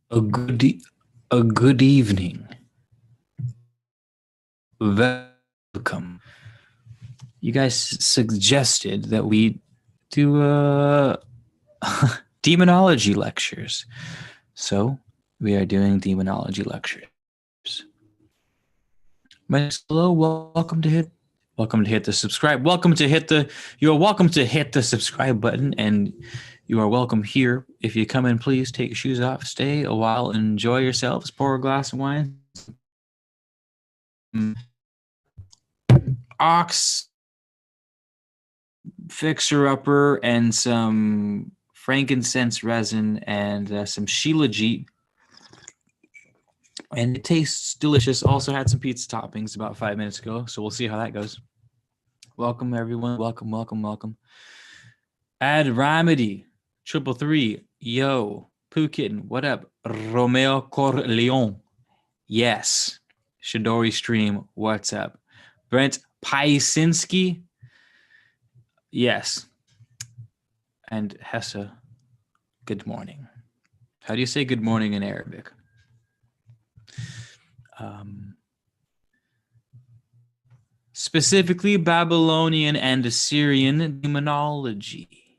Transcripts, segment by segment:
A good e- a good evening. Welcome. You guys suggested that we do demonology lectures. So, we are doing demonology lectures. Hello, welcome to hit the subscribe. You're welcome to hit the subscribe button, and you are welcome here. If you come in, please take your shoes off, stay a while, enjoy yourselves, pour a glass of wine. Ox fixer upper and some frankincense resin and some shilajit, and it tastes delicious. Also had some pizza toppings about 5 minutes ago, so we'll see how that goes. Welcome everyone. Welcome. Add Remedy 333. Yo, Pooh Kitten. What up? Romeo Corleone. Yes. Shidori Stream. What's up? Brent Paisinski. Yes. And Hessa. Good morning. How do you say good morning in Arabic? Specifically Babylonian and Assyrian demonology.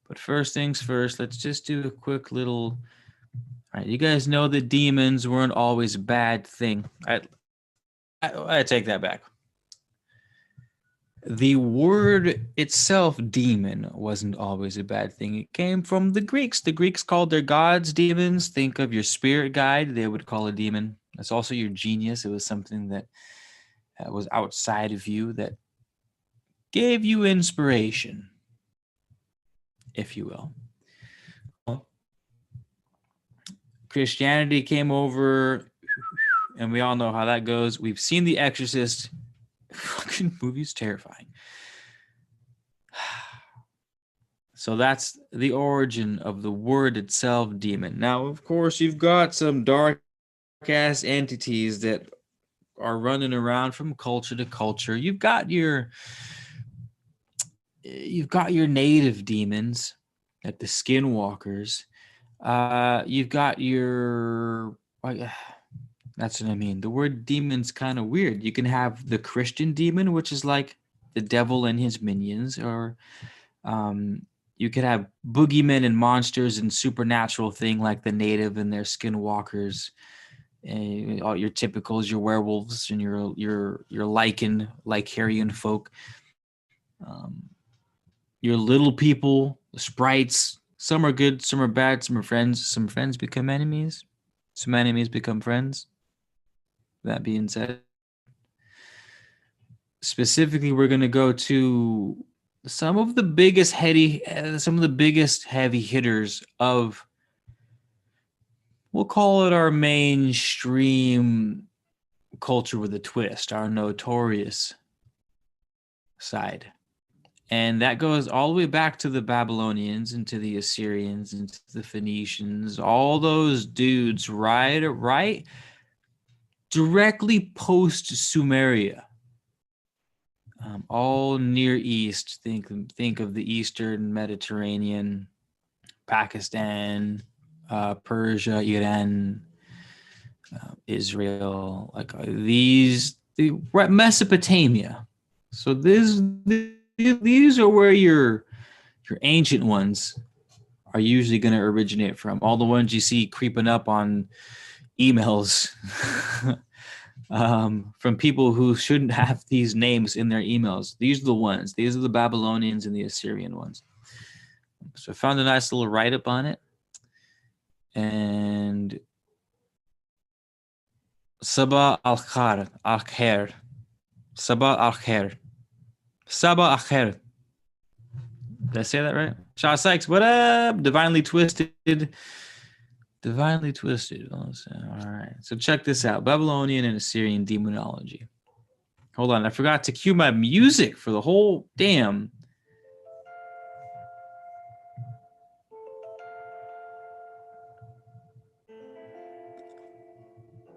But first things first, let's just do a quick little. All right, you guys know that demons weren't always a bad thing. I take that back. The word itself, demon, wasn't always a bad thing. It came from the Greeks. The Greeks called their gods demons. Think of your spirit guide, they would call a demon. That's also your genius. It was something that was outside of you that gave you inspiration, if you will. Christianity came over, and we all know how that goes. We've seen The Exorcist. Fucking movie's terrifying. So that's the origin of the word itself, demon. Now, of course, you've got some dark ass entities that are running around from culture to culture. You've got your native demons, like the skinwalkers. You've got your that's what I mean. The word demon's kind of weird. You can have the Christian demon, which is like the devil and his minions, or you could have boogeymen and monsters and supernatural thing like the native and their skinwalkers. All your typicals, your werewolves and your lycanian folk. Your little people, the sprites. Some are good, some are bad, some are friends. Some friends become enemies. Some enemies become friends. That being said, specifically, we're going to go to some of the biggest heavy hitters of, we'll call it our mainstream culture with a twist, our notorious side. And that goes all the way back to the Babylonians and to the Assyrians and to the Phoenicians, all those dudes, right directly post Sumeria. All Near East. Think of the Eastern Mediterranean, Pakistan, Persia, Iran, Israel, like Mesopotamia. So these are where your ancient ones are usually going to originate from. All the ones you see creeping up on emails from people who shouldn't have these names in their emails. These are the ones. These are the Babylonians and the Assyrian ones. So I found a nice little write-up on it. And Sabah al-Khair. Sabah al-Khair. Sabah al-Khair. Did I say that right? Shaw Sykes, what up? Divinely Twisted. All right. So check this out. Babylonian and Assyrian Demonology. Hold on. I forgot to cue my music for the whole damn.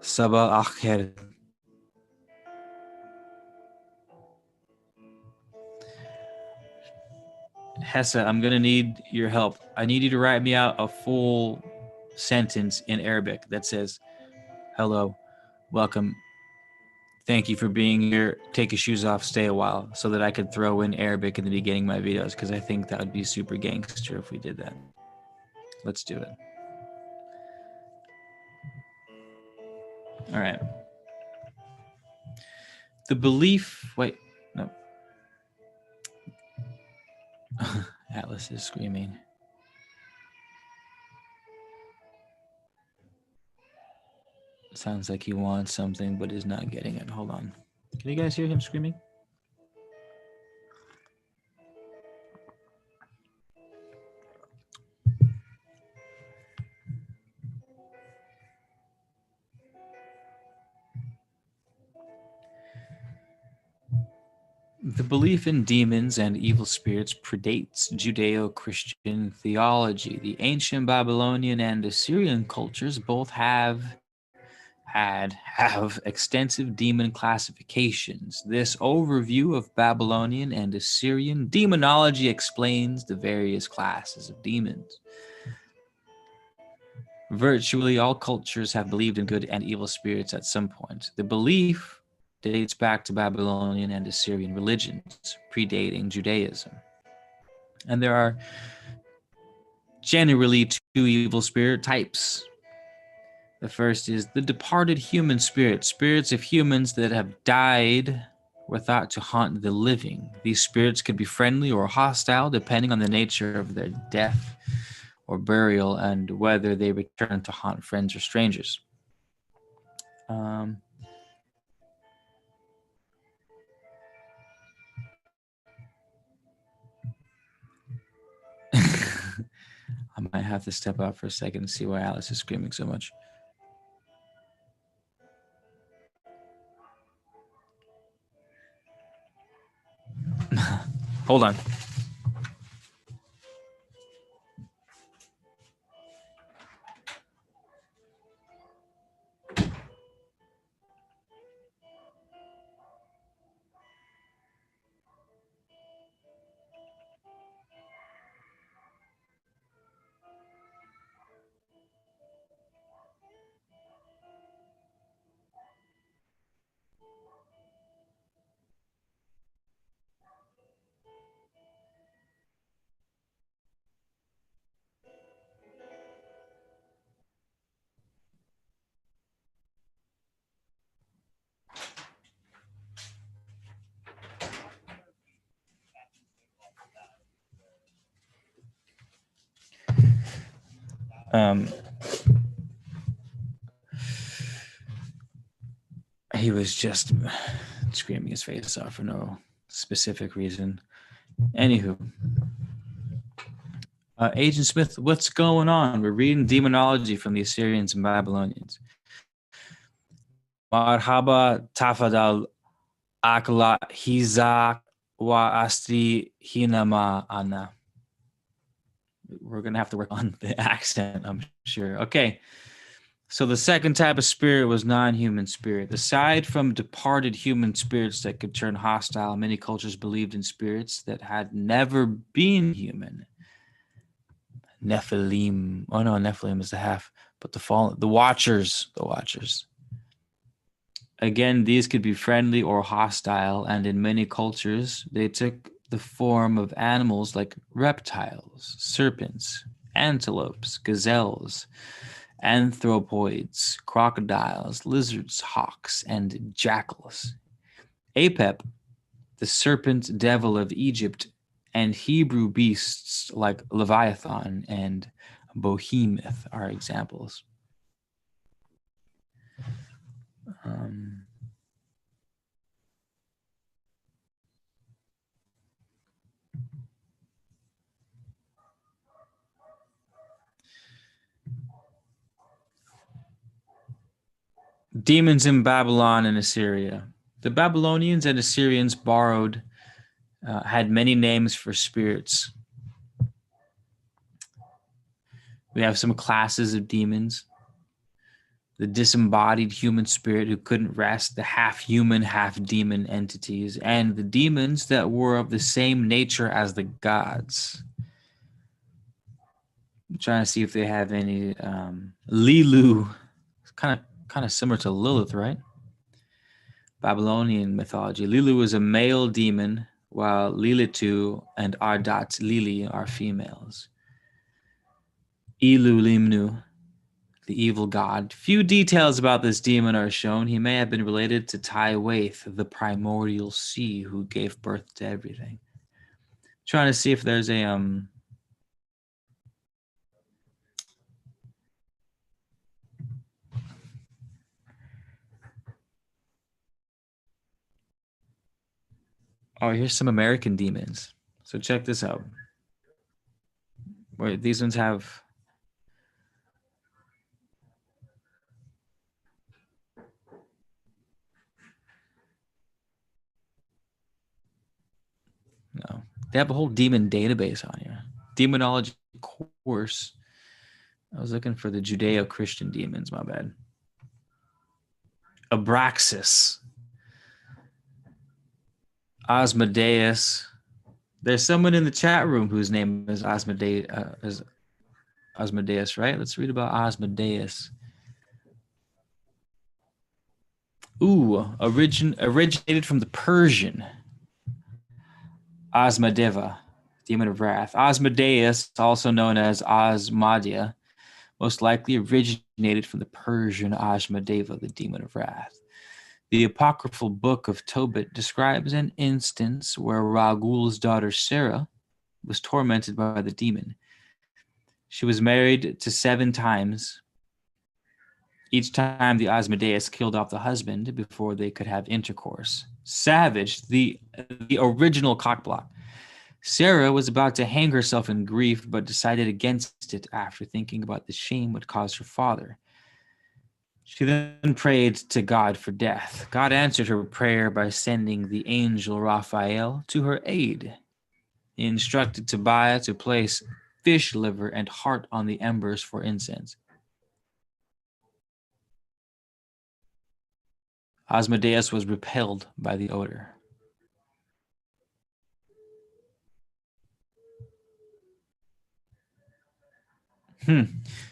Sabah al-Khair. Hessa, I'm going to need your help. I need you to write me out a full sentence in Arabic that says, "Hello, welcome. Thank you for being here. Take your shoes off, stay a while," so that I could throw in Arabic in the beginning of my videos, because I think that would be super gangster if we did that. Let's do it. All right. The belief. Wait, no. Atlas is screaming. Sounds like he wants something, but is not getting it. Hold on. Can you guys hear him screaming? The belief in demons and evil spirits predates Judeo-Christian theology. The ancient Babylonian and Assyrian cultures both have extensive demon classifications. This overview of Babylonian and Assyrian demonology explains the various classes of demons. Virtually all cultures have believed in good and evil spirits at some point. The belief dates back to Babylonian and Assyrian religions, predating Judaism. And there are generally two evil spirit types. The first is the departed human spirit. Spirits of humans that have died were thought to haunt the living. These spirits could be friendly or hostile depending on the nature of their death or burial and whether they return to haunt friends or strangers. I might have to step out for a second and see why Alice is screaming so much. Hold on. He was just screaming his face off for no specific reason. Anywho, Agent Smith, what's going on? We're reading demonology from the Assyrians and Babylonians. Marhaba tafadal akla hizak wa asti hinama ana. We're going to have to work on the accent, I'm sure. Okay. So the second type of spirit was non-human spirit. Aside from departed human spirits that could turn hostile, many cultures believed in spirits that had never been human. Nephilim. Oh no, Nephilim is the half, but the Watchers. Again, these could be friendly or hostile, and in many cultures, they took the form of animals like reptiles, serpents, antelopes, gazelles, anthropoids, crocodiles, lizards, hawks, and jackals. Apep, the serpent devil of Egypt, and Hebrew beasts like Leviathan and Behemoth are examples. Demons in Babylon and Assyria. The Babylonians and Assyrians had many names for spirits. We have some classes of demons. The disembodied human spirit who couldn't rest, the half-human, half-demon entities, and the demons that were of the same nature as the gods. I'm trying to see if they have any Lilu. Kind of similar to Lilith, right? Babylonian mythology. Lilu is a male demon, while Lilitu and Ardat Lili are females. Ilu Limnu, the evil god. Few details about this demon are shown. He may have been related to Tywaith, the primordial sea who gave birth to everything. Trying to see if there's a oh, here's some American demons. So check this out. Wait, these ones have no. They have a whole demon database on here. Demonology course. I was looking for the Judeo-Christian demons, my bad. Abraxas. Asmodeus. There's someone in the chat room whose name is Asmodeus, right? Let's read about Asmodeus. Ooh, originated from the Persian. Asmodeva, demon of wrath. Asmodeus, also known as Asmodia, most likely originated from the Persian Asmodeva, the demon of wrath. The apocryphal book of Tobit describes an instance where Raguel's daughter Sarah was tormented by the demon. She was married to 7 times. Each time the Asmodeus killed off the husband before they could have intercourse. Savage, the original cockblock. Sarah was about to hang herself in grief, but decided against it after thinking about the shame would cause her father. She then prayed to God for death. God answered her prayer by sending the angel Raphael to her aid. He instructed Tobiah to place fish liver and heart on the embers for incense. Asmodeus was repelled by the odor.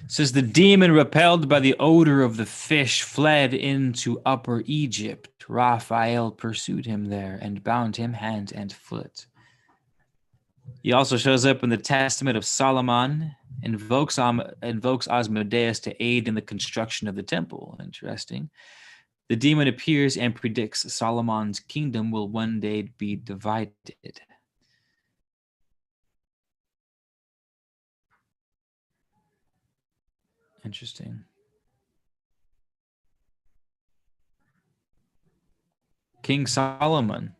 Says the demon, repelled by the odor of the fish, fled into Upper Egypt. Raphael pursued him there and bound him hand and foot. He also shows up in the Testament of Solomon, invokes Asmodeus to aid in the construction of the temple. Interesting. The demon appears and predicts Solomon's kingdom will one day be divided. Interesting. King Solomon.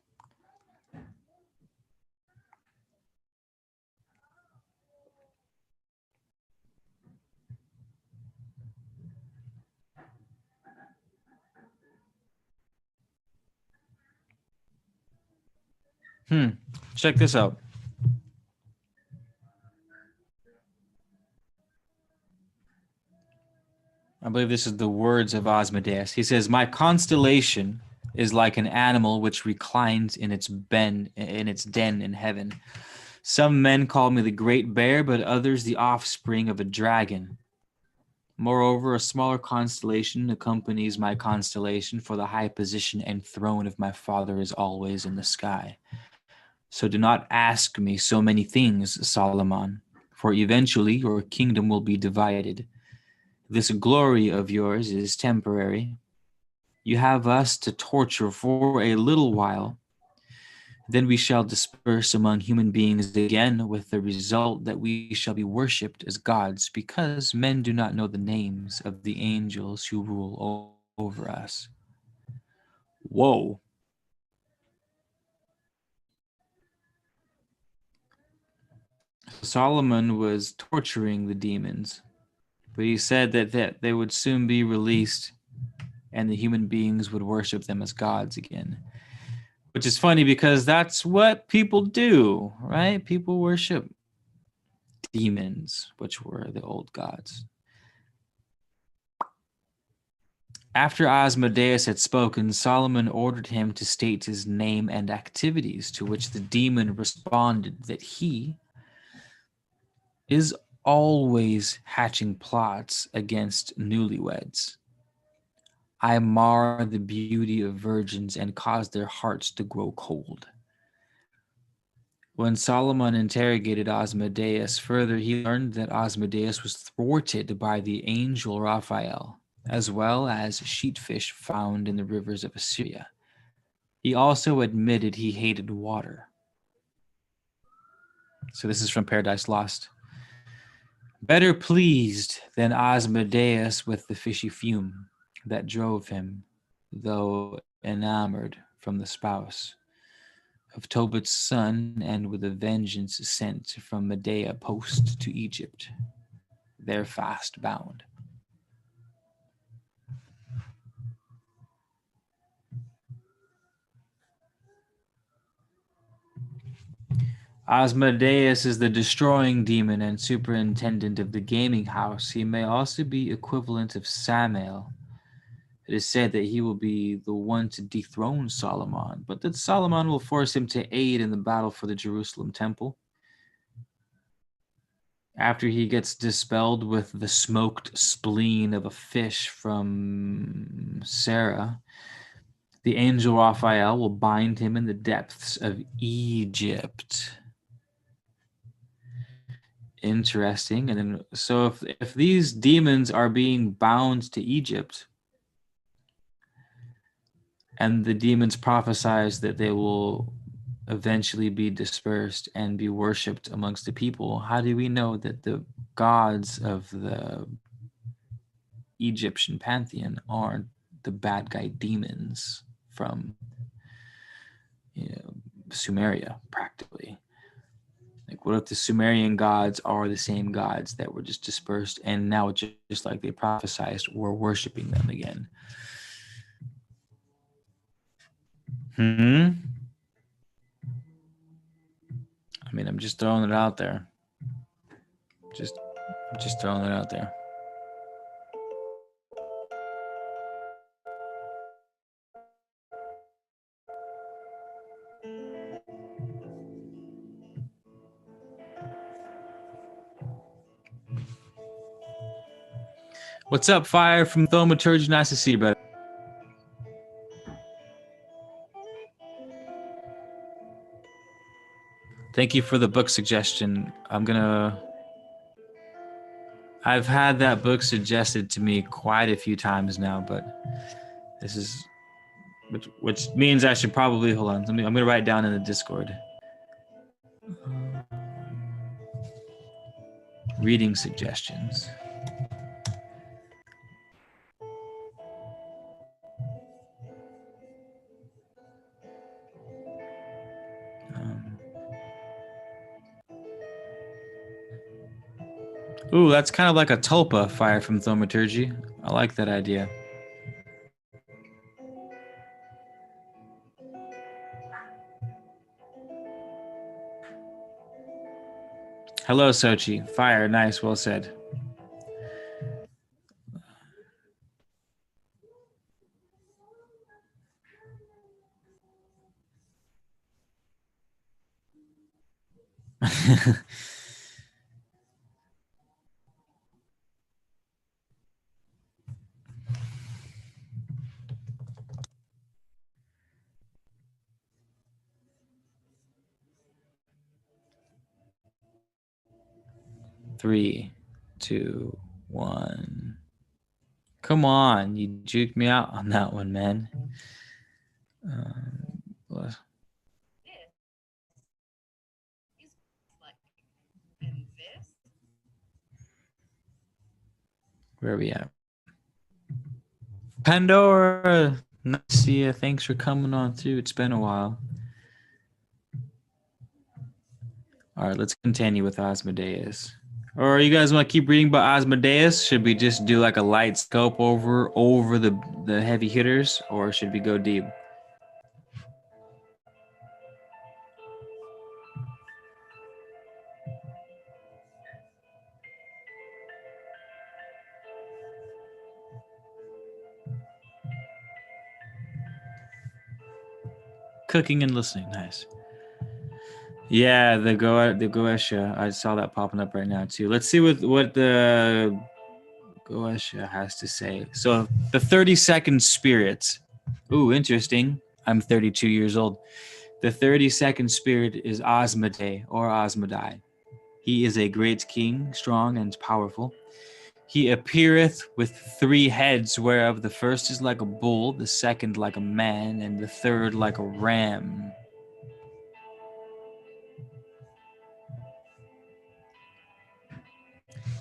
Check this out. I believe this is the words of Asmodeus. He says, "My constellation is like an animal which reclines in its den in heaven. Some men call me the great bear, but others the offspring of a dragon. Moreover, a smaller constellation accompanies my constellation, for the high position and throne of my father is always in the sky. So do not ask me so many things, Solomon, for eventually your kingdom will be divided. This glory of yours is temporary. You have us to torture for a little while. Then we shall disperse among human beings again, with the result that we shall be worshipped as gods, because men do not know the names of the angels who rule over us." Whoa. Solomon was torturing the demons, but he said that they would soon be released and the human beings would worship them as gods again. Which is funny because that's what people do, right? People worship demons, which were the old gods. After Asmodeus had spoken, Solomon ordered him to state his name and activities, to which the demon responded that he is always hatching plots against newlyweds. I mar the beauty of virgins and cause their hearts to grow cold. When Solomon interrogated Asmodeus further, he learned that Asmodeus was thwarted by the angel Raphael, as well as sheetfish found in the rivers of Assyria. He also admitted he hated water. So this is from Paradise Lost. Better pleased than Asmodeus with the fishy fume that drove him, though enamored from the spouse of Tobit's son, and with a vengeance sent from Medea post to Egypt, there fast bound. Asmodeus is the destroying demon and superintendent of the gaming house. He may also be equivalent of Samael. It is said that he will be the one to dethrone Solomon, but that Solomon will force him to aid in the battle for the Jerusalem temple. After he gets dispelled with the smoked spleen of a fish from Sarah, the angel Raphael will bind him in the depths of Egypt. Interesting. And then, so if these demons are being bound to Egypt, and the demons prophesize that they will eventually be dispersed and be worshipped amongst the people, how do we know that the gods of the Egyptian pantheon aren't the bad guy demons from Sumeria, practically? Like, what if the Sumerian gods are the same gods that were just dispersed, and now just like they prophesied, we're worshiping them again? I mean, I'm just throwing it out there. Just throwing it out there. What's up, Fire from Thaumaturgy? Nice to see you, brother. Thank you for the book suggestion. I've had that book suggested to me quite a few times now, but this is, which means I should probably, hold on. I'm gonna write it down in the Discord. Reading suggestions. Ooh, that's kind of like a tulpa, Fire from Thaumaturgy. I like that idea. Hello, Sochi. Fire, nice, well said. Three, two, one. Come on, you juked me out on that one, man. Where are we at? Pandora, nice to see you. Thanks for coming on through. It's been a while. All right, let's continue with Asmodeus. Or you guys want to keep reading about Asmodeus? Should we just do like a light scope over the heavy hitters, or should we go deep? Cooking and listening, nice. Yeah, the Goesha. I saw that popping up right now too. Let's see what the Goesha has to say. So the 32nd spirit. Ooh, interesting. I'm 32 years old. The 32nd spirit is Asmodee or Asmodai. He is a great king, strong and powerful. He appeareth with 3 heads, whereof the first is like a bull, the second like a man, and the third like a ram.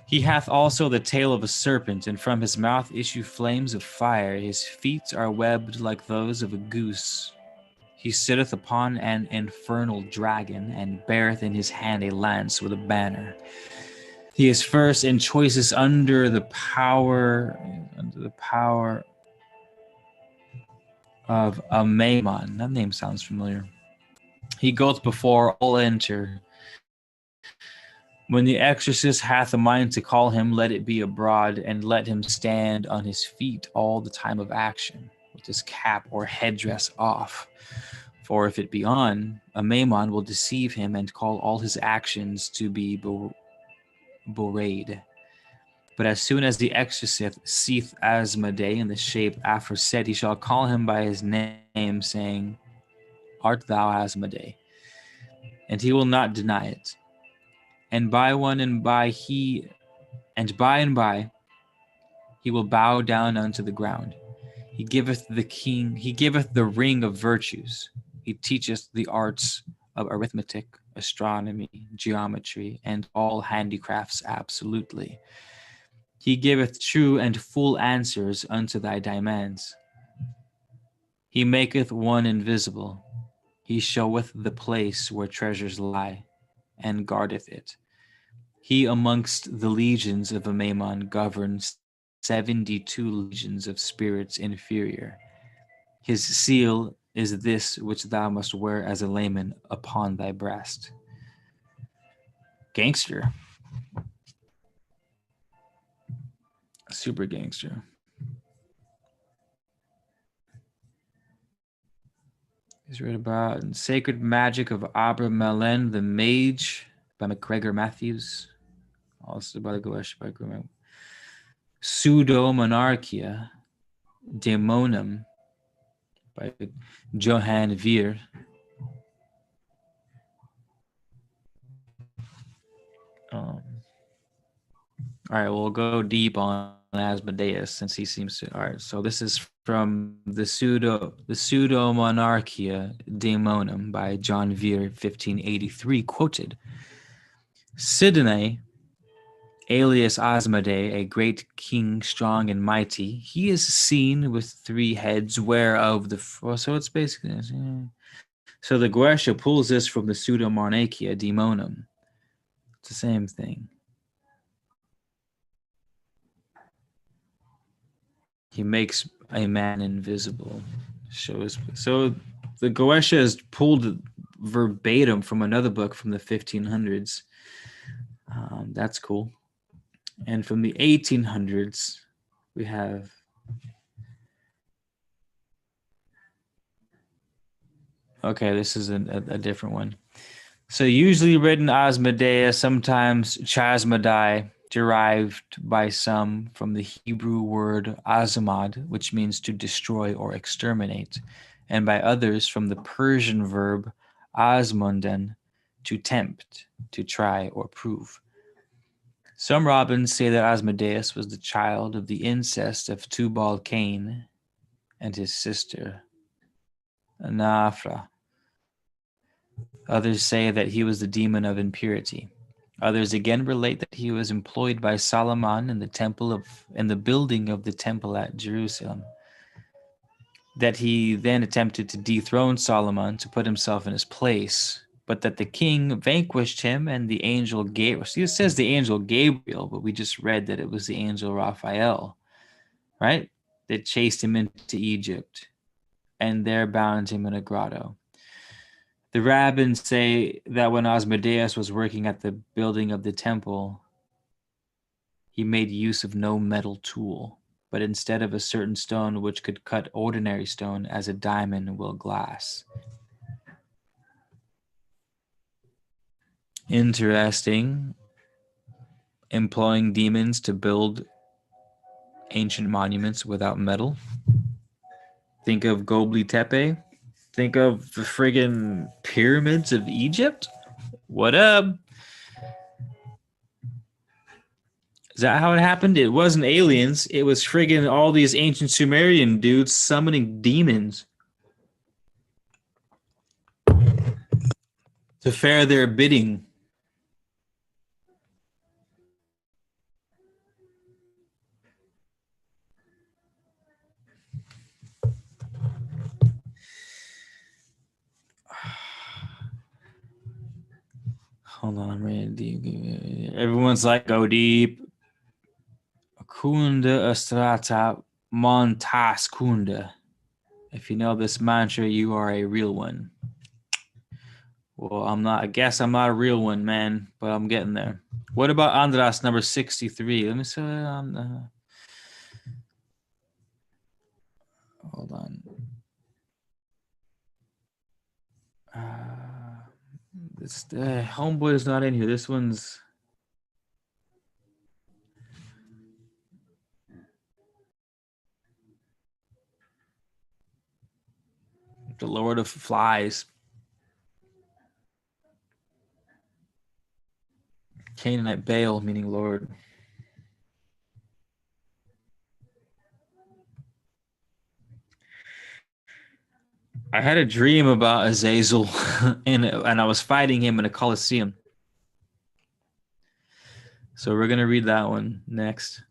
He hath also the tail of a serpent, and from his mouth issue flames of fire. His feet are webbed like those of a goose. He sitteth upon an infernal dragon, and beareth in his hand a lance with a banner. He is first and choicest under the power of Amaimon. That name sounds familiar. He goeth before all enter. When the exorcist hath a mind to call him, let it be abroad, and let him stand on his feet all the time of action, with his cap or headdress off. For if it be on, a Maimon will deceive him and call all his actions to be bewrayed. But as soon as the exorcist seeth Asmodee in the shape aforesaid, he shall call him by his name, saying, Art thou Asmodee? And he will not deny it. And by and by he will bow down unto the ground. He giveth the ring of virtues. He teacheth the arts of arithmetic, astronomy, geometry, and all handicrafts absolutely. He giveth true and full answers unto thy demands. He maketh one invisible. He showeth the place where treasures lie, and guardeth it. He amongst the legions of Amaimon governs 72 legions of spirits inferior. His seal is this which thou must wear as a layman upon thy breast. Gangster. Super gangster. He's read about Sacred Magic of Abra Melen, the Mage by McGregor Matthews. Also by the Goesh by Grumman. Pseudo-Monarchia Daemonum by Johann Veer. All right, we'll go deep on Asmodeus since he seems to. All right, so this is from the Pseudo-Monarchia Daemonum by John Veer, 1583, quoted. Sidene, alias Asmodee, a great king, strong and mighty, he is seen with 3 heads, whereof the so it's basically so the Goetia pulls this from the Pseudo-Monarchia Daemonum. It's the same thing. He makes a man invisible. So the Goetia is pulled verbatim from another book from the 1500s. That's cool. And from the 1800s, we have. Okay, this is a different one. So usually written Asmodeus, sometimes Chasmodai, derived by some from the Hebrew word azamad, which means to destroy or exterminate, and by others from the Persian verb azmonden, to tempt, to try or prove. Some rabbins say that Asmodeus was the child of the incest of Tubal Cain and his sister Anafra. Others say that he was the demon of impurity. Others again relate that he was employed by Solomon in the building of the temple at Jerusalem. That he then attempted to dethrone Solomon to put himself in his place, but that the king vanquished him and the angel Gabriel. See, it says the angel Gabriel, but we just read that it was the angel Raphael, right? That chased him into Egypt and there bound him in a grotto. The rabbins say that when Asmodeus was working at the building of the temple, he made use of no metal tool, but instead of a certain stone which could cut ordinary stone as a diamond will glass. Interesting. Employing demons to build ancient monuments without metal. Think of Gobli Tepe. Think of the friggin' pyramids of Egypt. What up? Is that how it happened? It wasn't aliens. It was friggin' all these ancient Sumerian dudes summoning demons to fare their bidding. Hold on, Randy. Everyone's like, go deep. Kunda Astrata Montas Kunda. If you know this mantra, you are a real one. Well, I'm not. I guess I'm not a real one, man, but I'm getting there. What about Andras number 63? Let me see. Hold on. This homeboy is not in here. This one's the Lord of Flies. Canaanite Baal, meaning Lord. I had a dream about Azazel, and I was fighting him in a coliseum. So we're gonna read that one next.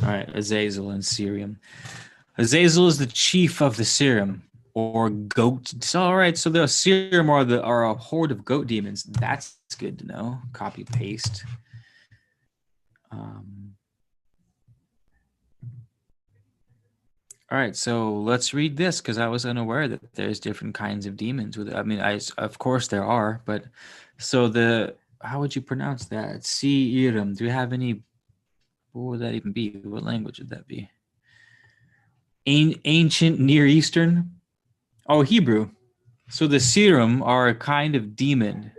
All right, Azazel and Syrian. Azazel is the chief of the Serum, or goat. So, all right, so the Serum are a horde of goat demons. That's good to know. Copy paste. All right, so let's read this because I was unaware that there's different kinds of demons. Of course there are, but so how would you pronounce that? Serum. Do you have any? What would that even be? What language would that be? Ancient Near Eastern. Oh, Hebrew. So the Serum are a kind of demon.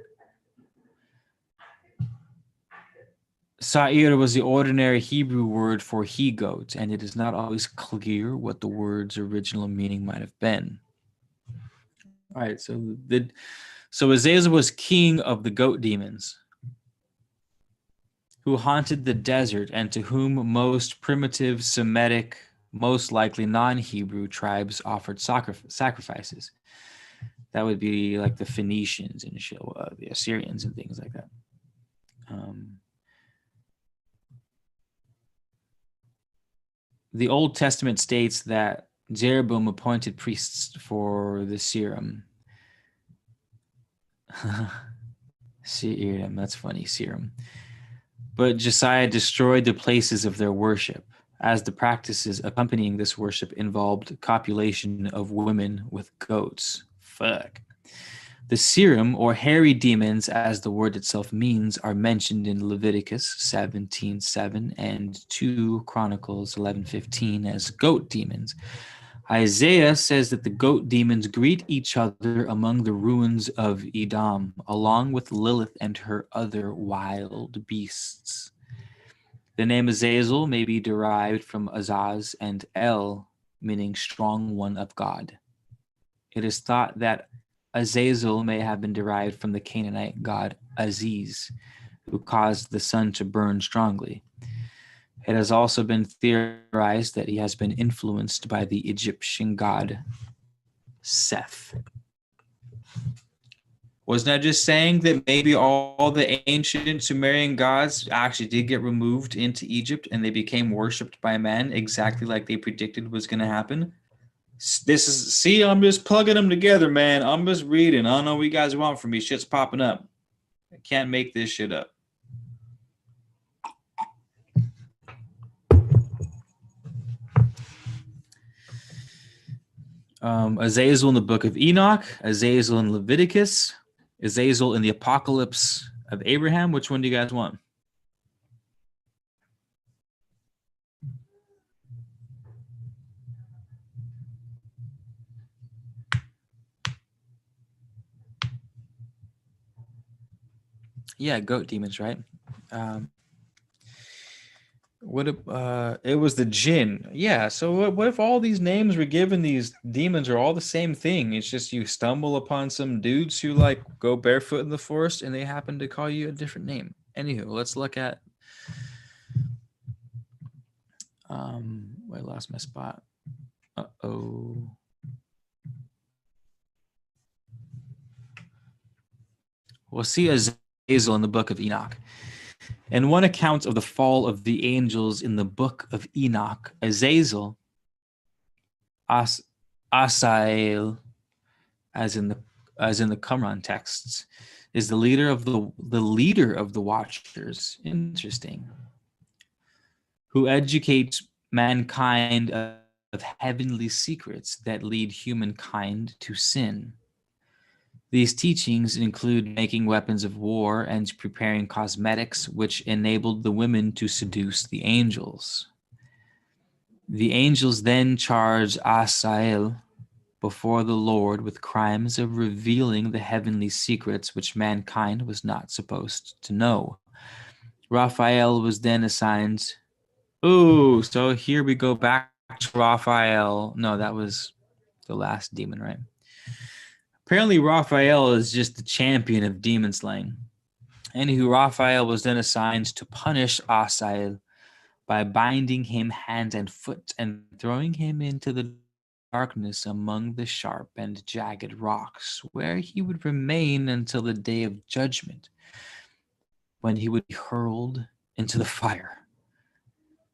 Sa'ir was the ordinary Hebrew word for he-goat, and it is not always clear what the word's original meaning might have been. All right, so Azazel was king of the goat demons, who haunted the desert and to whom most primitive Semitic, most likely non-Hebrew tribes offered sacrifices. That would be like the Phoenicians and the Assyrians and things like that. The Old Testament states that Jeroboam appointed priests for the Serum. Serum, that's funny, Serum. But Josiah destroyed the places of their worship, as the practices accompanying this worship involved copulation of women with goats. Fuck. The Serum, or hairy demons, as the word itself means, are mentioned in Leviticus 17:7 and 2 Chronicles 11:15 as goat demons. Isaiah says that the goat demons greet each other among the ruins of Edom, along with Lilith and her other wild beasts. The name Azazel may be derived from Azaz and El, meaning strong one of God. It is thought that Azazel may have been derived from the Canaanite god Aziz, who caused the sun to burn strongly. It has also been theorized that he has been influenced by the Egyptian god Seth. Wasn't I just saying that maybe all the ancient Sumerian gods actually did get removed into Egypt and they became worshipped by men exactly like they predicted was going to happen? I'm just plugging them together, man. I'm just reading. I don't know what you guys want from me. Shit's popping up. I can't make this shit up. Azazel in the book of Enoch, Azazel in Leviticus, Azazel in the Apocalypse of Abraham. Which one do you guys want? Yeah, goat demons, right? What if it was the jinn? Yeah. So what if all these names were given? These demons are all the same thing. It's just you stumble upon some dudes who like go barefoot in the forest, and they happen to call you a different name. Anywho, let's look at. I lost my spot. Uh-oh. We'll see Azazel in the book of Enoch. In one account of the fall of the angels in the book of Enoch, Azazel, Asael, as in the Qumran texts, is the leader of the Watchers. Interesting. Who educates mankind of heavenly secrets that lead humankind to sin. These teachings include making weapons of war and preparing cosmetics, which enabled the women to seduce the angels. The angels then charge Asael before the Lord with crimes of revealing the heavenly secrets which mankind was not supposed to know. Raphael was then assigned. Ooh, so here we go back to Raphael. No, that was the last demon, right? Apparently, Raphael is just the champion of demon slaying. Anywho, Raphael was then assigned to punish Asael by binding him hand and foot and throwing him into the darkness among the sharp and jagged rocks, where he would remain until the day of judgment, when he would be hurled into the fire.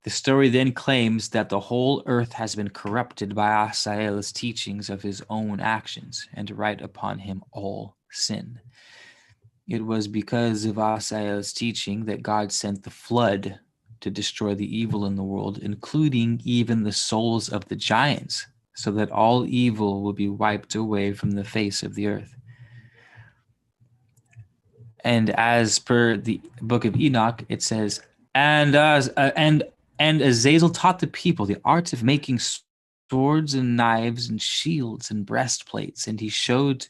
The story then claims that the whole earth has been corrupted by Asael's teachings of his own actions, and write upon him all sin. It was because of Asael's teaching that God sent the flood to destroy the evil in the world, including even the souls of the giants, so that all evil will be wiped away from the face of the earth. And as per the book of Enoch, it says, and Azazel taught the people the art of making swords and knives and shields and breastplates, and he showed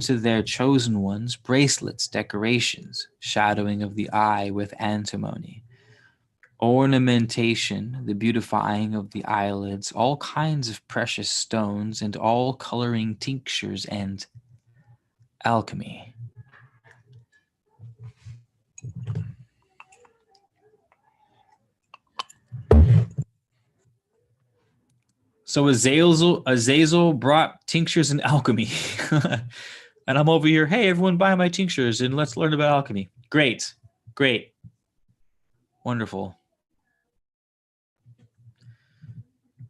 to their chosen ones bracelets, decorations, shadowing of the eye with antimony, ornamentation, the beautifying of the eyelids, all kinds of precious stones, and all coloring tinctures and alchemy. So Azazel brought tinctures and alchemy. And I'm over here, hey, everyone buy my tinctures and let's learn about alchemy. Great. Wonderful.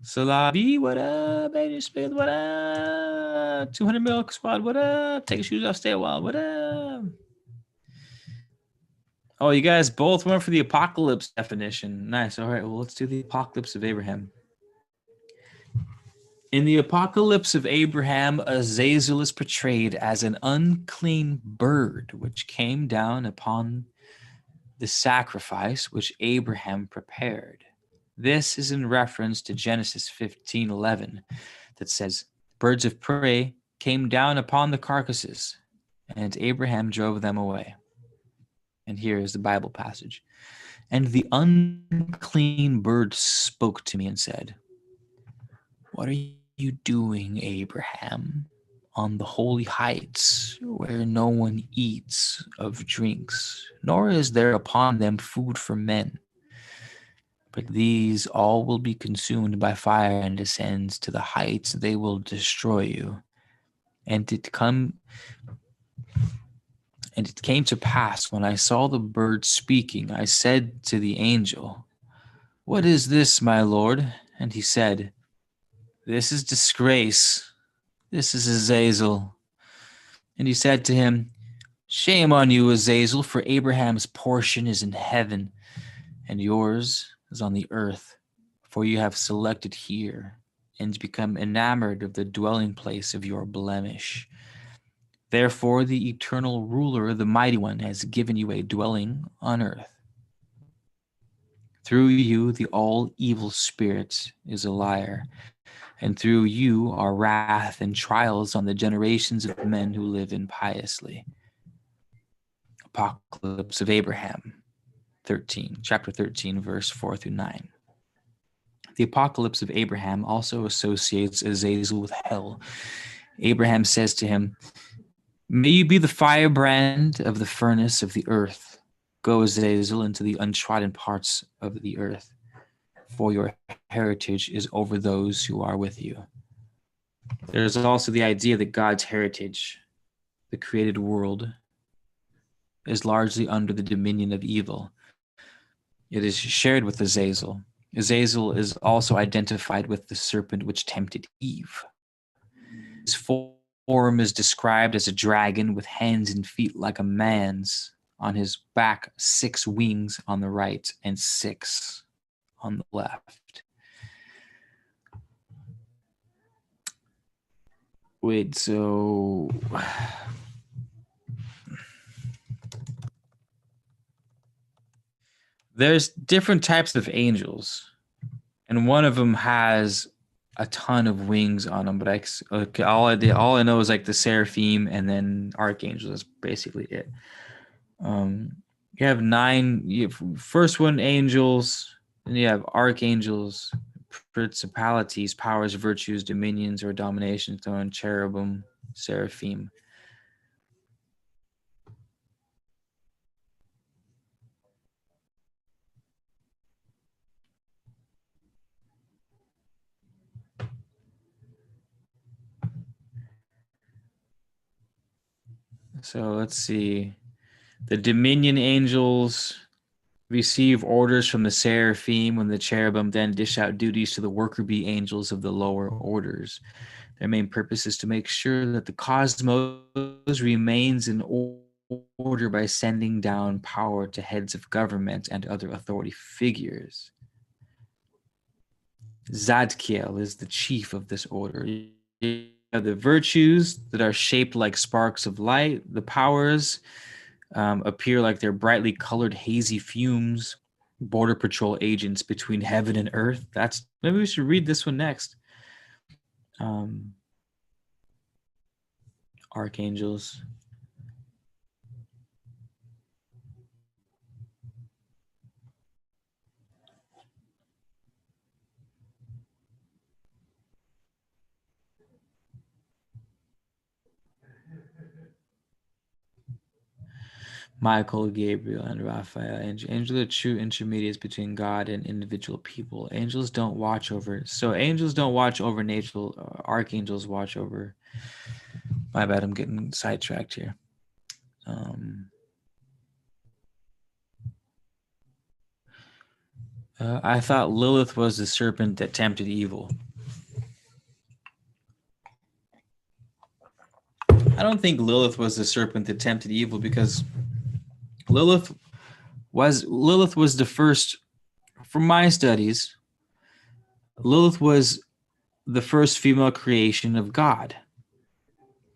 Salabi, what up? Baby Smith, what up? 200 milk squad, what up? Take your shoes off, stay a while, what up? Oh, you guys both went for the apocalypse definition. Nice. All right, well, let's do the apocalypse of Abraham. In the apocalypse of Abraham, Azazel is portrayed as an unclean bird which came down upon the sacrifice which Abraham prepared. This is in reference to Genesis 15:11 that says, birds of prey came down upon the carcasses, and Abraham drove them away. And here is the Bible passage. And the unclean bird spoke to me and said, what are you doing, Abraham, on the holy heights where no one eats of drinks, nor is there upon them food for men? But these all will be consumed by fire and descends to the heights, they will destroy you. And it came to pass when I saw the bird speaking, I said to the angel, what is this, my Lord? And he said, this is disgrace. This is Azazel. And he said to him, shame on you, Azazel, for Abraham's portion is in heaven, and yours is on the earth. For you have selected here and become enamored of the dwelling place of your blemish. Therefore, the eternal ruler, the mighty one, has given you a dwelling on earth. Through you, the all evil spirit is a liar, and through you are wrath and trials on the generations of men who live impiously. Apocalypse of Abraham, chapter 13, verse 4 through 9. The Apocalypse of Abraham also associates Azazel with hell. Abraham says to him, "May you be the firebrand of the furnace of the earth. Go, Azazel, into the untrodden parts of the earth, for your heritage is over those who are with you." There's also the idea that God's heritage, the created world, is largely under the dominion of evil. It is shared with Azazel. Azazel is also identified with the serpent which tempted Eve. His form is described as a dragon with hands and feet like a man's. On his back, 6 wings on the right and 6 on the left. Wait, so there's different types of angels, and one of them has a ton of wings on them. But all I know is like the seraphim and then archangels. That's basically it. You have 9. You have first one angels, and you have archangels, principalities, powers, virtues, dominions, or domination, throne, cherubim, seraphim. So let's see. The dominion angels receive orders from the seraphim, when the cherubim then dish out duties to the worker bee angels of the lower orders. Their main purpose is to make sure that the cosmos remains in order by sending down power to heads of government and other authority figures. Zadkiel is the chief of this order. You have the virtues that are shaped like sparks of light. The powers appear like they're brightly colored hazy fumes, border patrol agents between heaven and earth. Maybe we should read this one next. Archangels. Michael, Gabriel, and Raphael. Angels are true intermediates between God and individual people. Angels don't watch over. So angels don't watch over nature. Archangels watch over. My bad. I'm getting sidetracked here. I thought Lilith was the serpent that tempted evil. I don't think Lilith was the serpent that tempted evil, because Lilith was the first, from my studies, Lilith was the first female creation of God,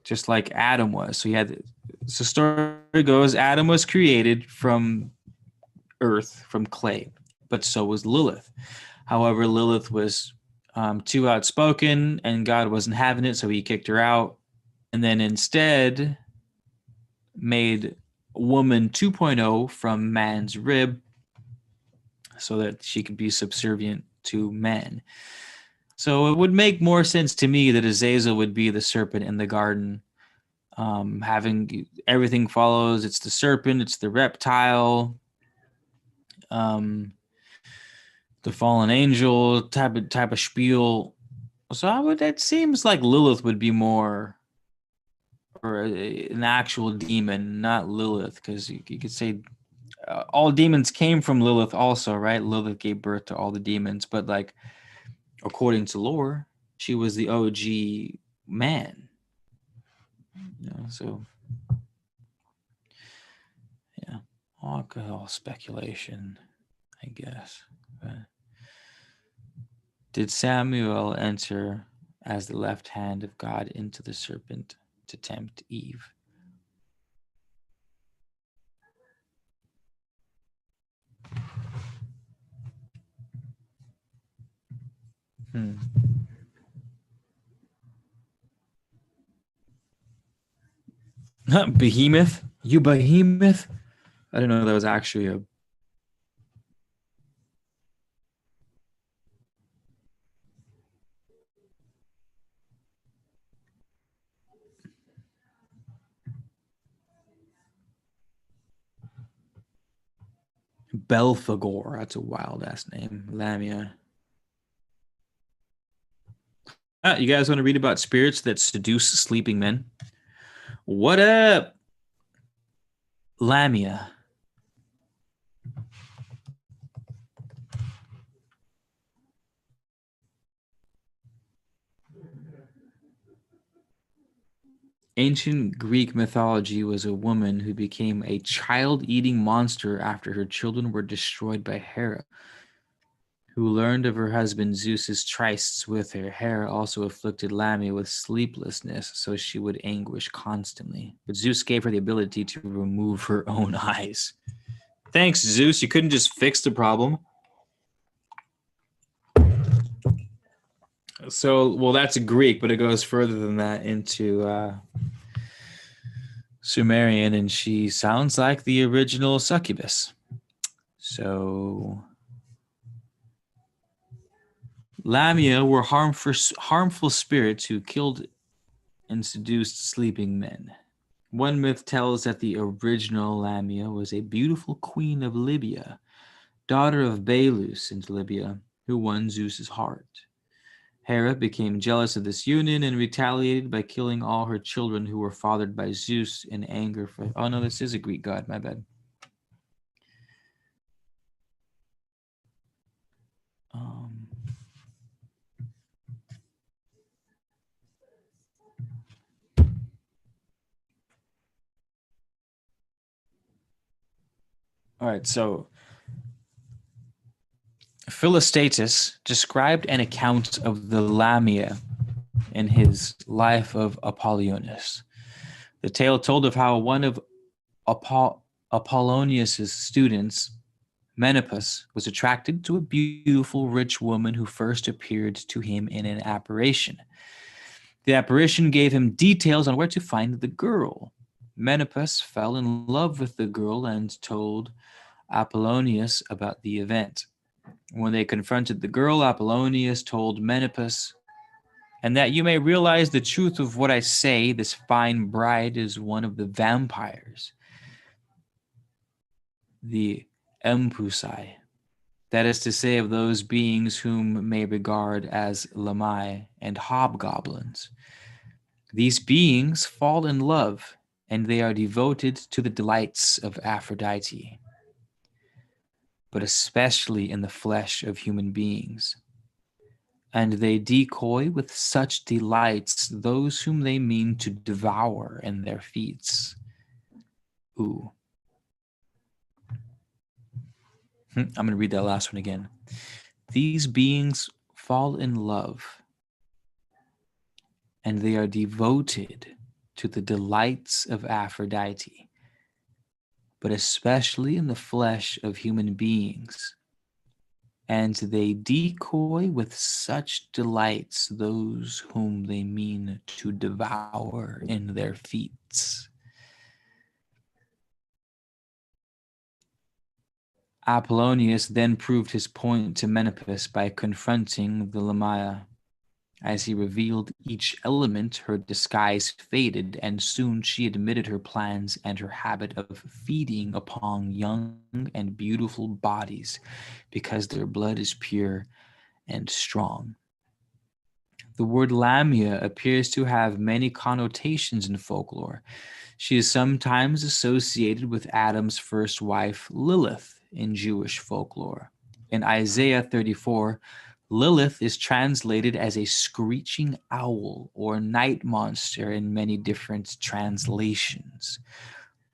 just like Adam was. So story goes, Adam was created from earth, from clay, but so was Lilith. However, Lilith was too outspoken, and God wasn't having it, so he kicked her out, and then instead made woman 2.0 from man's rib, so that she could be subservient to men. So it would make more sense to me that Azazel would be the serpent in the garden. Having everything follows, it's the serpent, it's the reptile, the fallen angel type of spiel. So it seems like Lilith would be more, or an actual demon, not Lilith, because you could say all demons came from Lilith also, right? Lilith gave birth to all the demons, but like according to lore, she was the OG man. So yeah, all speculation, I guess. But did Samuel enter as the left hand of God into the serpent to tempt Eve? Hmm. Behemoth? You behemoth? I didn't know that was actually a Belphegor. That's a wild ass name. Lamia. You guys want to read about spirits that seduce sleeping men? What up, Lamia? Ancient Greek mythology was a woman who became a child eating monster after her children were destroyed by Hera, who learned of her husband Zeus's trysts with her. Hera also afflicted Lamia with sleeplessness, so she would anguish constantly. But Zeus gave her the ability to remove her own eyes. Thanks, Zeus. You couldn't just fix the problem. So, well, that's Greek, but it goes further than that into Sumerian, and she sounds like the original succubus. So, Lamia were harmful spirits who killed and seduced sleeping men. One myth tells that the original Lamia was a beautiful queen of Libya, daughter of Belus in Libya, who won Zeus's heart. Hera became jealous of this union and retaliated by killing all her children who were fathered by Zeus in anger for. Oh no, this is a Greek god. My bad. Um, all right, so Philostratus described an account of the Lamia in his Life of Apollonius. The tale told of how one of Apollonius's students, Menipus, was attracted to a beautiful rich woman who first appeared to him in an apparition. The apparition gave him details on where to find the girl. Menipus fell in love with the girl and told Apollonius about the event. When they confronted the girl, Apollonius told Menipus, "And that you may realize the truth of what I say, this fine bride is one of the vampires, the Empusai, that is to say, of those beings whom may regard as lamai and hobgoblins. These beings fall in love, and they are devoted to the delights of Aphrodite, but especially in the flesh of human beings. And they decoy with such delights those whom they mean to devour in their feats." Ooh. I'm going to read that last one again. These beings fall in love, and they are devoted to the delights of Aphrodite, but especially in the flesh of human beings. And they decoy with such delights those whom they mean to devour in their feats. Apollonius then proved his point to Menipus by confronting the Lamia. As he revealed each element, her disguise faded, and soon she admitted her plans and her habit of feeding upon young and beautiful bodies because their blood is pure and strong. The word Lamia appears to have many connotations in folklore. She is sometimes associated with Adam's first wife, Lilith, in Jewish folklore. In Isaiah 34, Lilith is translated as a screeching owl or night monster in many different translations.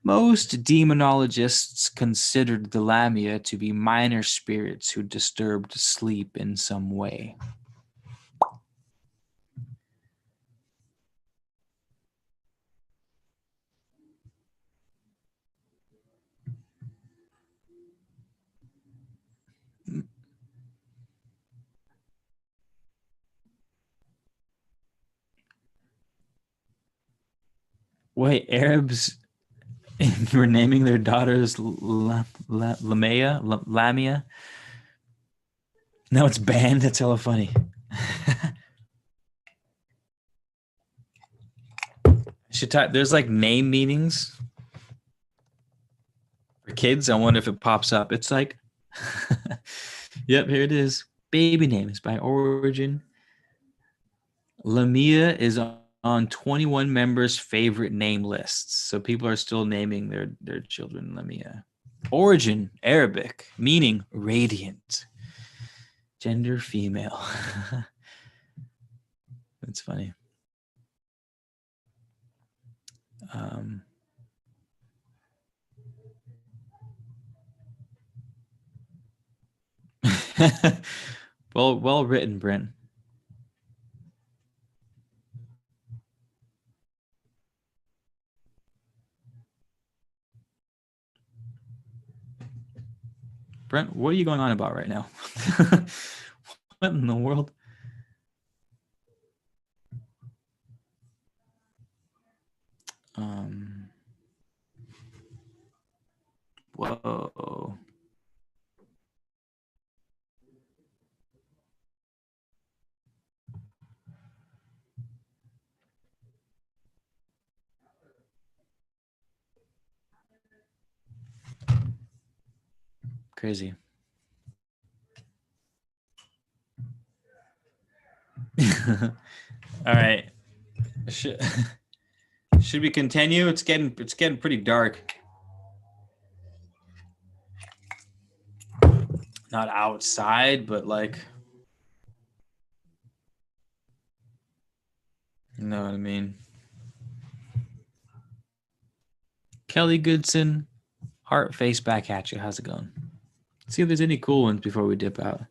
Most demonologists considered the Lamia to be minor spirits who disturbed sleep in some way. Wait, Arabs were naming their daughters Lamia. Now it's banned. That's hella funny. Should type. There's like name meanings for kids. I wonder if it pops up. It's like, yep, here it is. Baby names by origin. Lamia is on 21 members' favorite name lists. So people are still naming their children Lamia. Origin, Arabic, meaning radiant. Gender, female. That's funny. Um, well written, Brent. Brent, what are you going on about right now? What in the world? Um, whoa. Crazy. All right. Should, should we continue? It's getting pretty dark. Not outside, but like, you know what I mean. Kelly Goodson, heart face back at you. How's it going? Let's see if there's any cool ones before we dip out.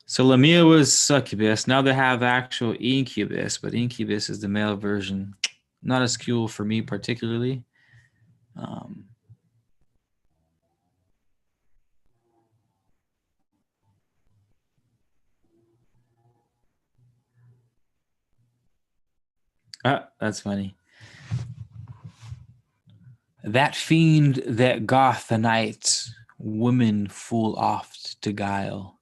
So Lamia was succubus. Now they have actual incubus, but incubus is the male version. Not as cool for me particularly. Um, that's funny. That fiend that goth the night, women full oft to guile.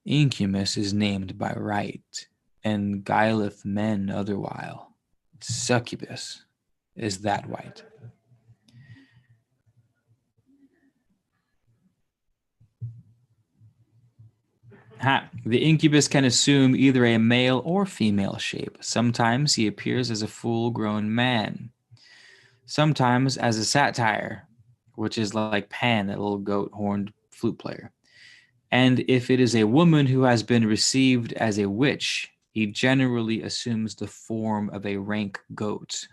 Incubus is named by right, and guileth men otherwhile. Succubus is that white. Ha. The incubus can assume either a male or female shape. Sometimes he appears as a full-grown man. Sometimes as a satyr, which is like Pan, that little goat horned flute player. And if it is a woman who has been received as a witch, he generally assumes the form of a rank goat.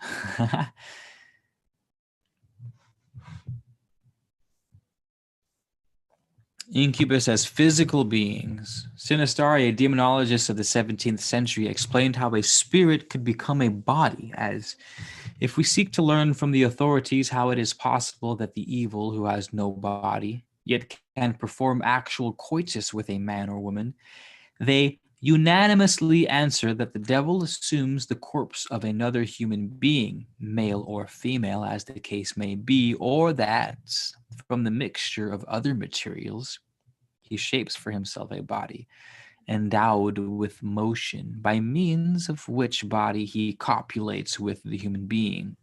Incubus as physical beings. Sinistari, a demonologist of the 17th century, explained how a spirit could become a body, as if we seek to learn from the authorities how it is possible that the evil who has no body, yet can perform actual coitus with a man or woman, they unanimously answer that the devil assumes the corpse of another human being, male or female, as the case may be, or that from the mixture of other materials, he shapes for himself a body endowed with motion, by means of which body he copulates with the human being.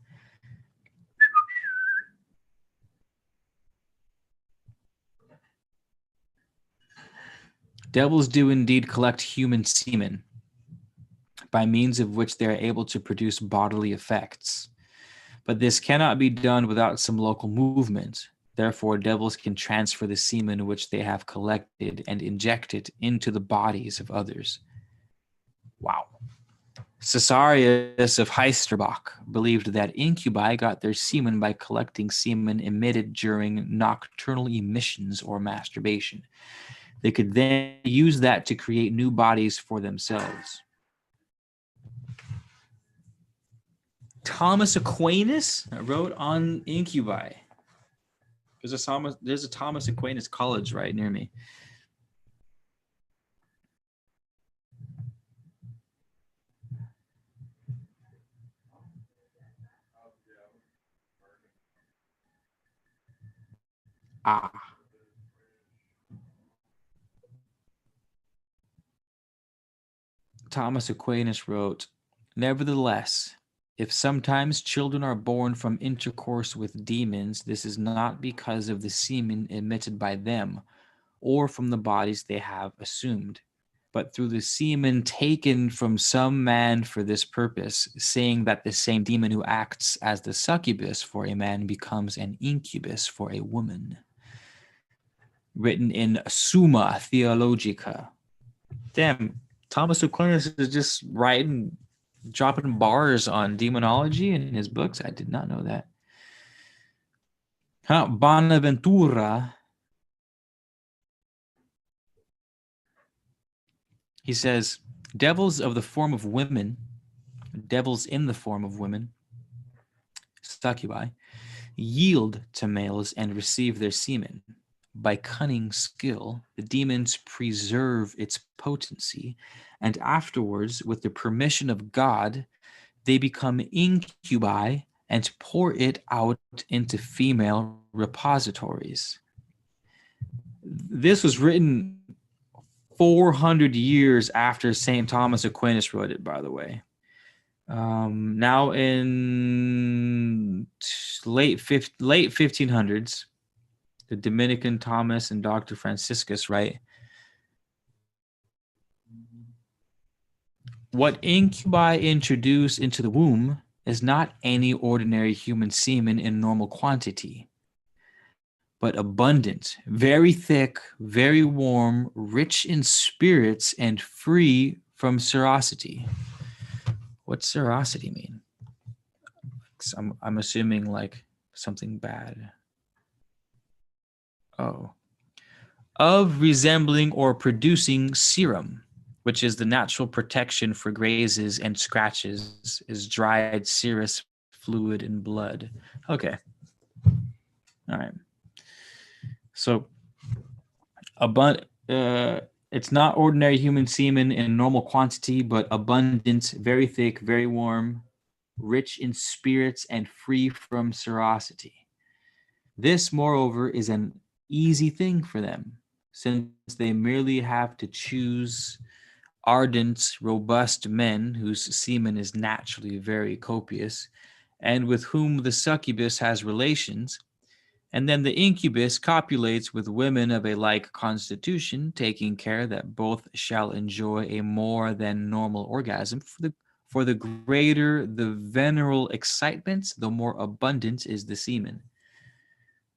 Devils do indeed collect human semen, by means of which they are able to produce bodily effects. But this cannot be done without some local movement. Therefore, devils can transfer the semen which they have collected and inject it into the bodies of others. Wow. Caesarius of Heisterbach believed that incubi got their semen by collecting semen emitted during nocturnal emissions or masturbation. They could then use that to create new bodies for themselves. Thomas Aquinas wrote on incubi. There's a Thomas Aquinas College right near me. Ah. Thomas Aquinas wrote, "Nevertheless, if sometimes children are born from intercourse with demons, this is not because of the semen emitted by them or from the bodies they have assumed, but through the semen taken from some man for this purpose, saying that the same demon who acts as the succubus for a man becomes an incubus for a woman." Written in Summa Theologica. Damn, Thomas Aquinas is just writing, dropping bars on demonology in his books. I did not know that. Bonaventura, he says, devils of the form of women, devils in the form of women, succubi, yield to males and receive their semen. By cunning skill, the demons preserve its potency, and afterwards, with the permission of God, they become incubi and pour it out into female repositories. This was written 400 years after St. Thomas Aquinas wrote it, by the way. Now in late 1500s, the Dominican Thomas and Dr. Franciscus write, "What incubi introduce into the womb is not any ordinary human semen in normal quantity, but abundant, very thick, very warm, rich in spirits, and free from serosity." What's serosity mean? I'm assuming like something bad. Oh. Of resembling or producing serum, which is the natural protection for grazes and scratches, is dried serous fluid in blood. Okay. All right. So, it's not ordinary human semen in normal quantity, but abundant, very thick, very warm, rich in spirits, and free from serosity. This, moreover, is an easy thing for them, since they merely have to choose ardent, robust men whose semen is naturally very copious, and with whom the succubus has relations, and then the incubus copulates with women of a like constitution, taking care that both shall enjoy a more than normal orgasm. For the greater the venereal excitement, the more abundant is the semen.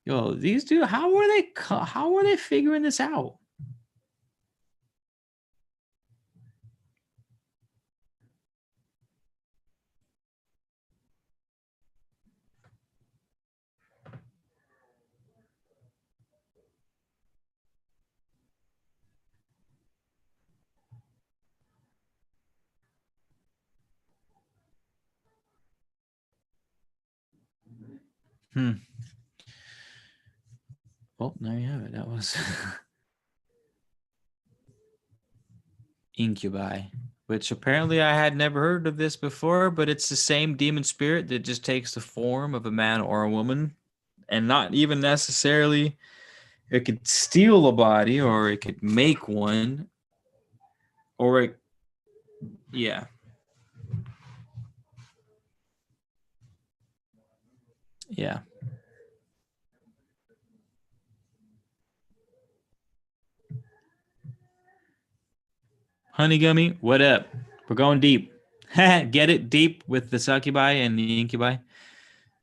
Yo, these dudes, how are they figuring this out? Well, there you have it. That was incubi, which apparently I had never heard of this before, but it's the same demon spirit that just takes the form of a man or a woman, and not even necessarily it could steal a body or it could make one, or it, yeah, yeah. Honey Gummy, what up? We're going deep. Get it deep with the succubi and the incubi,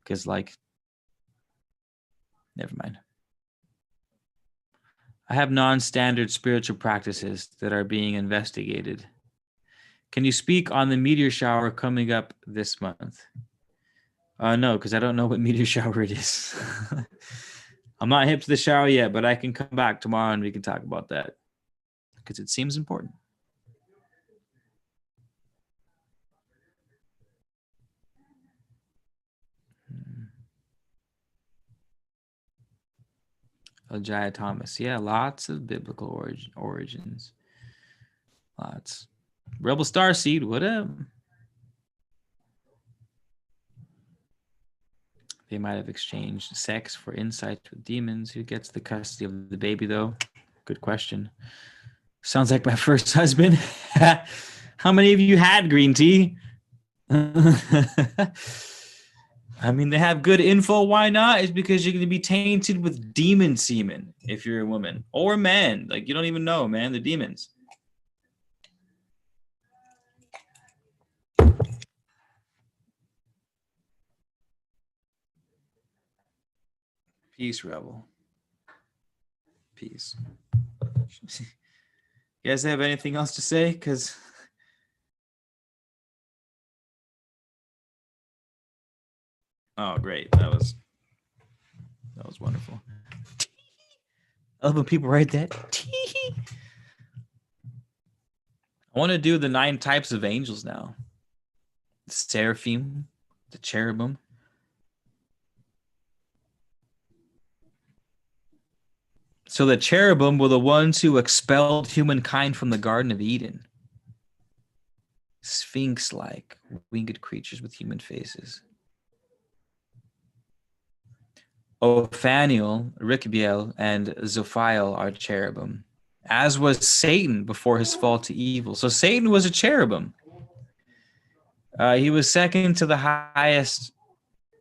because like, never mind. I have non-standard spiritual practices that are being investigated. Can you speak on the meteor shower coming up this month? No, because I don't know what meteor shower it is. I'm not hip to the shower yet, but I can come back tomorrow and we can talk about that because it seems important. Elijah Thomas. Yeah, lots of biblical origins. Lots. Rebel Starseed, what up? They might have exchanged sex for insights with demons. Who gets the custody of the baby, though? Good question. Sounds like my first husband. How many of you had green tea? I mean, they have good info. Why not? It's because you're going to be tainted with demon semen if you're a woman or man. Like, you don't even know, man. The demons. Peace, Rebel. Peace. You guys have anything else to say? Because... Oh, great. That was wonderful. I love when people write that. I want to do the 9 types of angels now. The seraphim, the cherubim. So the cherubim were the ones who expelled humankind from the Garden of Eden. Sphinx-like winged creatures with human faces. Ophaniel, Ricbiel, and Zophiel are cherubim, as was Satan before his fall to evil. So Satan was a cherubim. He was second to the highest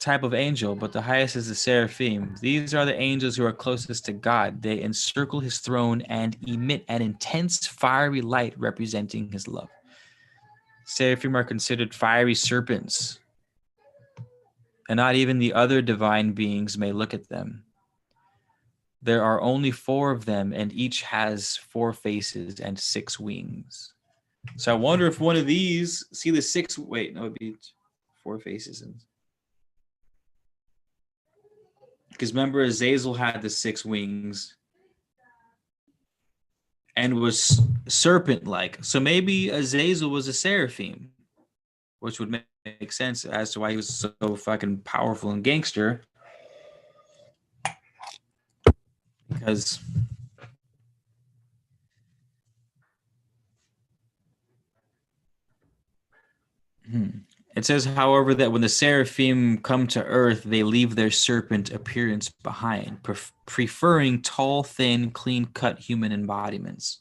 type of angel, but the highest is the seraphim. These are the angels who are closest to God. They encircle his throne and emit an intense fiery light representing his love. Seraphim are considered fiery serpents, and not even the other divine beings may look at them. There are only 4 of them, and each has 4 faces and 6 wings. So I wonder if one of these, see the 6, wait, no, it'd be 4 faces. Because remember, Azazel had the 6 wings and was serpent-like. So maybe Azazel was a seraphim, which would make sense as to why he was so fucking powerful and gangster. Because it says, however, that when the seraphim come to earth, they leave their serpent appearance behind, preferring tall, thin, clean-cut human embodiments.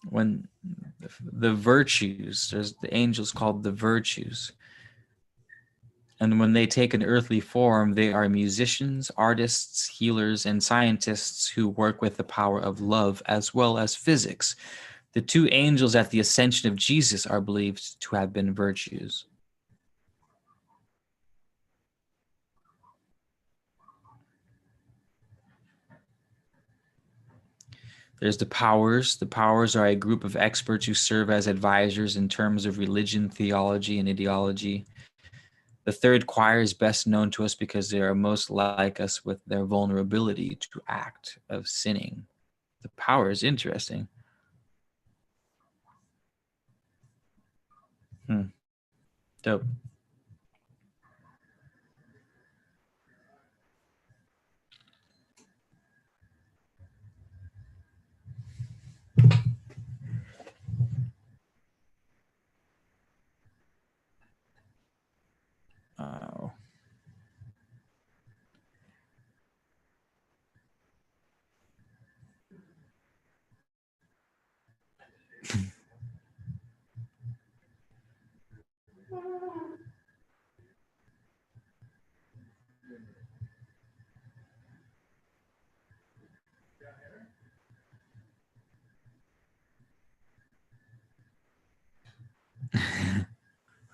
When the virtues, there's the angels called the virtues. And when they take an earthly form, they are musicians, artists, healers, and scientists who work with the power of love as well as physics. The 2 angels at the ascension of Jesus are believed to have been virtues. There's the powers. The powers are a group of experts who serve as advisors in terms of religion, theology, and ideology. The 3rd choir is best known to us because they are most like us with their vulnerability to act of sinning. The power is interesting. Dope. Oh.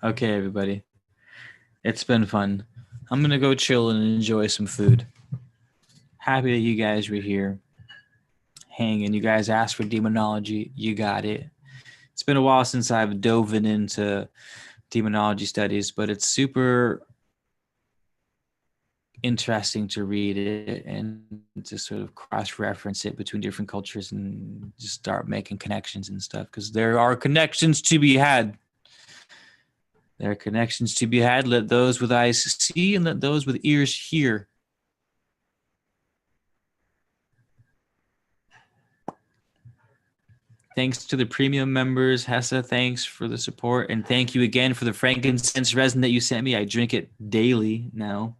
Okay, everybody. It's been fun. I'm going to go chill and enjoy some food. Happy that you guys were here hanging. You guys asked for demonology. You got it. It's been a while since I've dove into demonology studies, but it's super interesting to read it and to sort of cross-reference it between different cultures and just start making connections and stuff, because there are connections to be had. There are connections to be had. Let those with eyes see and let those with ears hear. Thanks to the premium members. Hessa, thanks for the support. And thank you again for the frankincense resin that you sent me. I drink it daily now.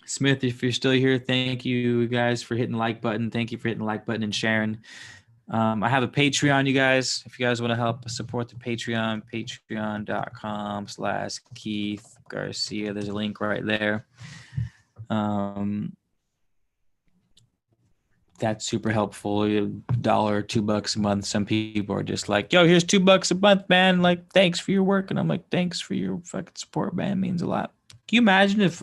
Smith, if you're still here, thank you guys for hitting the like button. Thank you for hitting the like button and sharing. I have a Patreon, you guys. If you guys want to help support the Patreon, patreon.com/Keith Garcia. There's a link right there. That's super helpful. $1 or $2 a month. Some people are just like, yo, here's $2 a month, man. Like, thanks for your work. And I'm like, thanks for your fucking support, man. It means a lot. Can you imagine if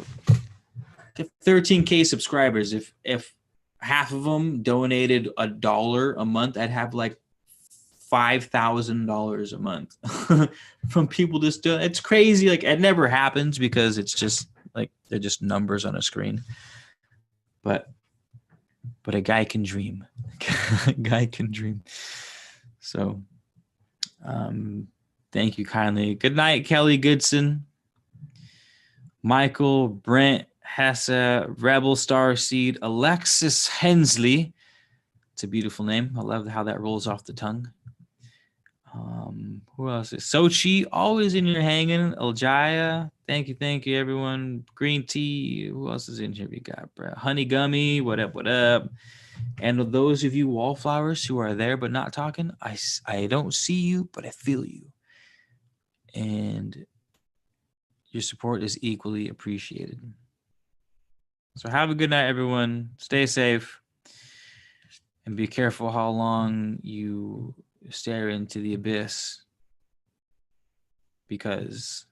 13K subscribers, if half of them donated $1 a month, I'd have like $5,000 a month from people just doing. It's crazy. Like, it never happens because it's just like they're just numbers on a screen. But a guy can dream. A guy can dream. So, thank you kindly. Good night, Kelly Goodson, Michael, Brent, Hessa, Rebel Starseed, Alexis Hensley. It's a beautiful name. I love how that rolls off the tongue. Who else is Sochi? Always in here hanging. Eljaya. Thank you, everyone. Green tea. Who else is in here? We got Honey Gummy. What up? And those of you wallflowers who are there but not talking, I don't see you, but I feel you. And your support is equally appreciated. So have a good night, everyone. Stay safe. And be careful how long you stare into the abyss. Because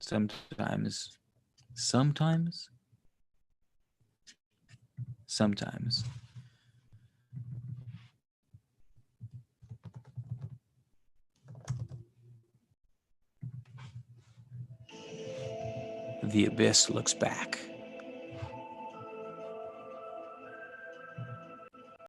sometimes the abyss looks back.